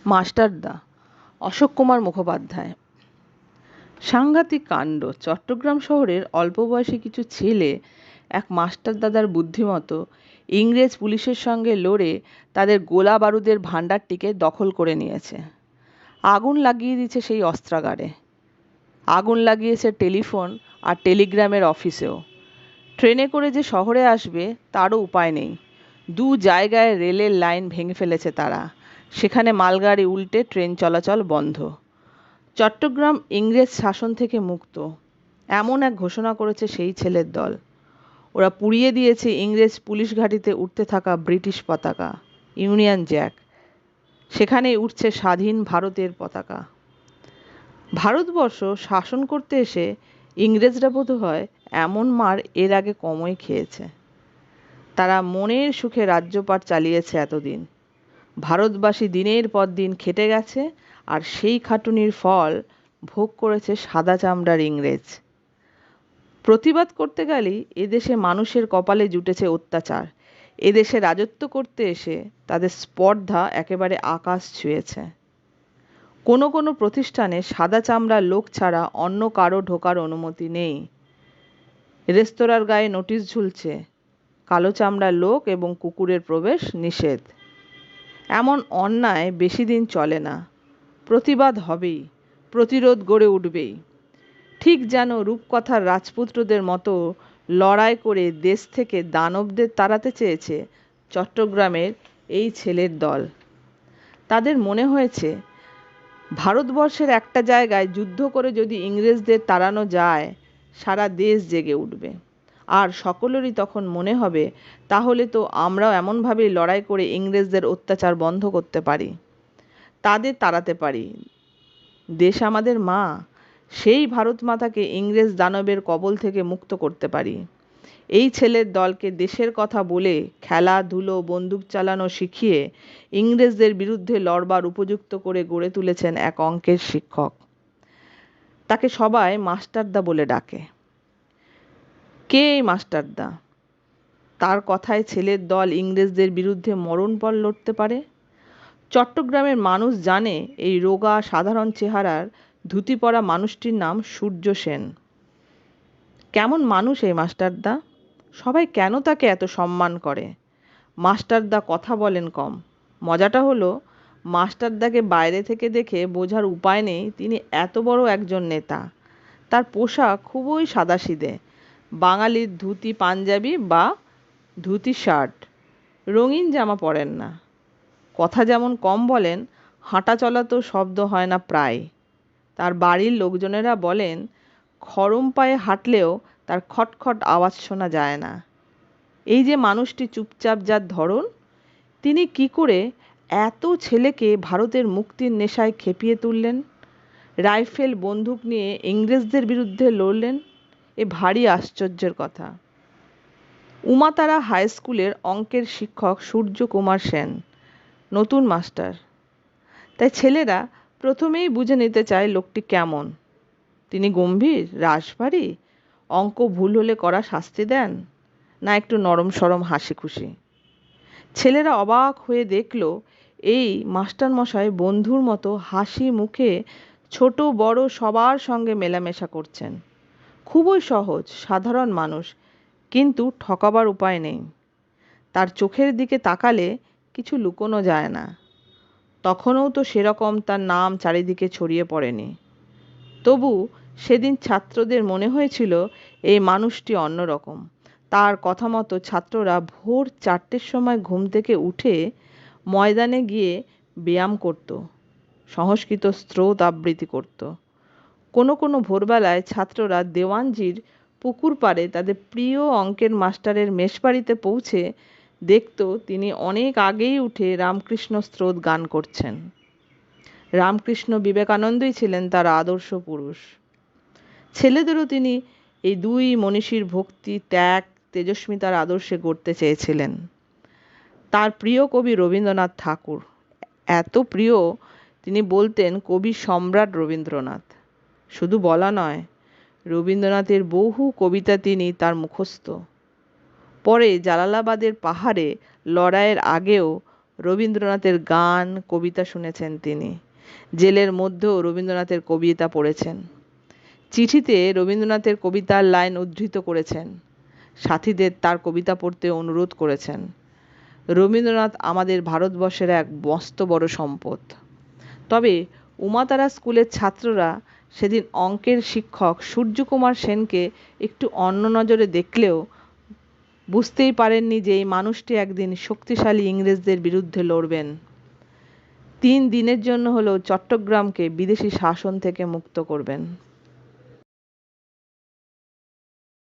মাস্টারদা অশোক কুমার মুখোপাধ্যায়। সাংঘাতিক কাণ্ড। চট্টগ্রাম শহরের অল্প বয়সী কিছু ছেলে এক মাস্টারদাদার বুদ্ধিমতো ইংরেজ পুলিশের সঙ্গে লড়ে তাদের গোলা বারুদের ভাণ্ডারটিকে দখল করে নিয়েছে। আগুন লাগিয়ে দিয়েছে সেই অস্ত্রাগারে, আগুন লাগিয়েছে টেলিফোন আর টেলিগ্রামের অফিসেও। ট্রেনে করে যে শহরে আসবে তারও উপায় নেই। দু জায়গায় রেলের লাইন ভেঙে ফেলেছে তারা, সেখানে মালগাড়ি উল্টে ট্রেন চলাচল বন্ধ। চট্টগ্রাম ইংরেজ শাসন থেকে মুক্ত, এমন এক ঘোষণা করেছে সেই ছেলের দল। ওরা পুড়িয়ে দিয়েছে ইংরেজ পুলিশ ঘাঁটিতে উঠতে থাকা ব্রিটিশ পতাকা, ইউনিয়ন জ্যাক। সেখানেই উঠছে স্বাধীন ভারতের পতাকা। ভারতবর্ষ শাসন করতে এসে ইংরেজরা বোধহয় এমন মার এর আগে কমই খেয়েছে। তারা মনের সুখে রাজ্যপাট চালিয়েছে এতদিন। ভারতবাসী দিনের পর দিন খেটে গেছে, আর সেই খাটুনির ফল ভোগ করেছে সাদা চামড়ার ইংরেজ। প্রতিবাদ করতে গেলেই এদেশে মানুষের কপালে জুটেছে অত্যাচার। এদেশে রাজত্ব করতে এসে তাদের স্পর্ধা একেবারে আকাশ ছুঁয়েছে। কোনো কোনো প্রতিষ্ঠানে সাদা চামড়ার লোক ছাড়া অন্য কারো ঢোকার অনুমতি নেই। রেস্তোরাঁর গায়ে নোটিশ ঝুলছে, কালো চামড়ার লোক এবং কুকুরের প্রবেশ নিষেধ। এমন অন্যায় বেশি দিন চলে না। প্রতিবাদ হবেই, প্রতিরোধ গড়ে উঠবেই। ঠিক যেন রূপকথার রাজপুত্রদের মতো লড়াই করে দেশ থেকে দানবদের তাড়াতে চেয়েছে চট্টগ্রামের এই ছেলের দল। তাদের মনে হয়েছে ভারতবর্ষের একটা জায়গায় যুদ্ধ করে যদি ইংরেজদের তাড়ানো যায়, সারা দেশ জেগে উঠবে। আর সকলেরই তখন মনে হবে, তাহলে তো আমরাও এমনভাবেই লড়াই করে ইংরেজদের অত্যাচার বন্ধ করতে পারি, তাদের তাড়াতে পারি। দেশ আমাদের মা, সেই ভারত মাতাকে ইংরেজ দানবের কবল থেকে মুক্ত করতে পারি। এই ছেলের দলকে দেশের কথা বলে খেলাধুলো বন্দুক চালানো শিখিয়ে ইংরেজদের বিরুদ্ধে লড়বার উপযুক্ত করে গড়ে তুলেছেন এক অঙ্কের শিক্ষক। তাকে সবাই মাস্টারদা বলে ডাকে। কে এই মাস্টারদা? তার কথায় ছেলের দল ইংরেজদের বিরুদ্ধে মরণপণ লড়তে পারে। চট্টগ্রামের মানুষ জানে এই রোগা সাধারণ চেহারার ধুতি পরা মানুষটির নাম সূর্য সেন। কেমন মানুষ এই মাস্টারদা? সবাই কেন তাকে এত সম্মান করে? মাস্টারদা কথা বলেন কম। মজাটা হলো, মাস্টারদাকে বাইরে থেকে দেখে বোঝার উপায় নেই তিনি এত বড় একজন নেতা। তার পোশাক খুবই সাদাসিধে, বাঙালির ধুতি পাঞ্জাবি বা ধুতি শার্ট, রঙিন জামা পরেন না। কথা যেমন কম বলেন, হাঁটা চলাতেও শব্দ হয় না প্রায়। তার বাড়ির লোকজনেরা বলেন, খরম পায়ে হাঁটলেও তার খটখট আওয়াজ শোনা যায় না। এই যে মানুষটি চুপচাপ যার ধরন, তিনি কি করে এত ছেলেকে ভারতের মুক্তির নেশায় খেপিয়ে তুললেন, রাইফেল বন্দুক নিয়ে ইংরেজদের বিরুদ্ধে লড়লেন? এ ভারী আশ্চর্যের কথা। উমাতারা হাই স্কুলের অঙ্কের শিক্ষক সূর্য কুমার সেন নতুন মাস্টার। তাই ছেলেরা প্রথমেই বুঝে নিতে চায় লোকটি কেমন। তিনি গম্ভীর, রাশভারী, অঙ্ক ভুল হলে কড়া শাস্তি দেন, না একটু নরম সরম হাসি খুশি? ছেলেরা অবাক হয়ে দেখল এই মাস্টারমশাই বন্ধুর মতো হাসি মুখে ছোট বড় সবার সঙ্গে মেলামেশা করছেন। খুবই সহজ সাধারণ মানুষ, কিন্তু ঠকাবার উপায় নেই। তার চোখের দিকে তাকালে কিছু লুকোনো যায় না। তখনও তো সেরকম তার নাম চারিদিকে ছড়িয়ে পড়েনি। তবু সেদিন ছাত্রদের মনে হয়েছিল এই মানুষটি অন্যরকম। তার কথা মতো ছাত্ররা ভোর 4টের সময় ঘুম থেকে উঠে ময়দানে গিয়ে ব্যায়াম করত, সংস্কৃত স্রোত আবৃত্তি করত। কোনো কোনো ভোরবেলায় ছাত্ররা দেওয়ানজির পুকুর পাড়ে তাদের প্রিয় অঙ্কের মাস্টারের মেশবাড়িতে পৌঁছে দেখত তিনি অনেক আগেই উঠে রামকৃষ্ণ স্রোত গান করছেন। রামকৃষ্ণ বিবেকানন্দই ছিলেন তার আদর্শ পুরুষ। ছেলেদেরও তিনি এই দুই মনীষীর ভক্তি ত্যাগ তেজস্মিতার আদর্শে গড়তে চেয়েছিলেন। তার প্রিয় কবি রবীন্দ্রনাথ ঠাকুর, এত প্রিয় তিনি বলতেন কবি সম্রাট রবীন্দ্রনাথ। শুধু বলা নয়, রবীন্দ্রনাথের বহু কবিতা তিনি তার মুখস্থ। পরে জালালাবাদের পাহাড়ে লড়াইয়ের আগেও রবীন্দ্রনাথের গান কবিতা শুনেছেন তিনি। জেলের মধ্যেও রবীন্দ্রনাথের কবিতা পড়েছেন। চিঠিতে রবীন্দ্রনাথের কবিতার লাইন উদ্ধৃত করেছেন। সাথীদের তার কবিতা পড়তে অনুরোধ করেছেন। রবীন্দ্রনাথ আমাদের ভারতবর্ষের এক মস্ত বড় সম্পদ। তবে উমাতারা স্কুলের ছাত্ররা সেদিন অঙ্কের শিক্ষক সূর্যকুমার সেনকে একটু অন্য নজরে দেখলেও বুঝতেই পারেননি যে এই মানুষটি একদিন শক্তিশালী ইংরেজদের বিরুদ্ধে লড়বেন। 3 দিনের জন্য হলেও চট্টগ্রামকে বিদেশি শাসন থেকে মুক্ত করবেন।